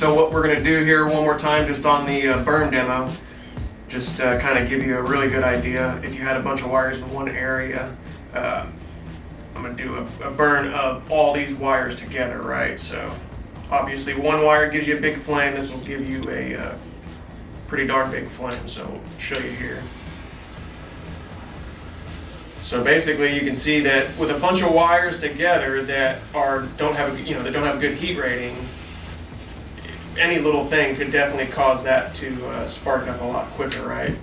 So what we're going to do here one more time just on the burn demo, just kind of give you a really good idea. If you had a bunch of wires in one area, I'm going to do a burn of all these wires together, right? So obviously one wire gives you a big flame. This will give you a pretty darn big flame. So I'll show you here. So basically, you can see that with a bunch of wires together that don't have a good heat rating, any little thing could definitely cause that to spark up a lot quicker, right?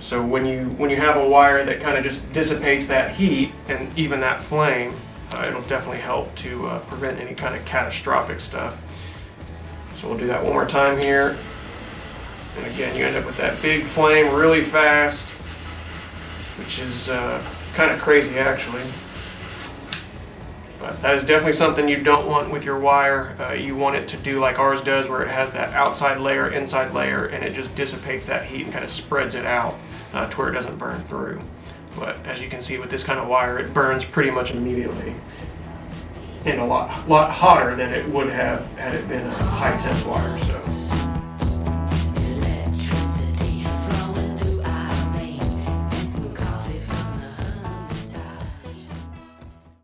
So when you have a wire that kind of just dissipates that heat and even that flame, it'll definitely help to prevent any kind of catastrophic stuff. So we'll do that one more time here. And again, you end up with that big flame really fast, which is kind of crazy actually. But that is definitely something you don't want with your wire. You want it to do like ours does, where it has that outside layer, inside layer, and it just dissipates that heat and kind of spreads it out to where it doesn't burn through. But as you can see with this kind of wire, it burns pretty much immediately, and a lot hotter than it would have had it been a high temp wire. So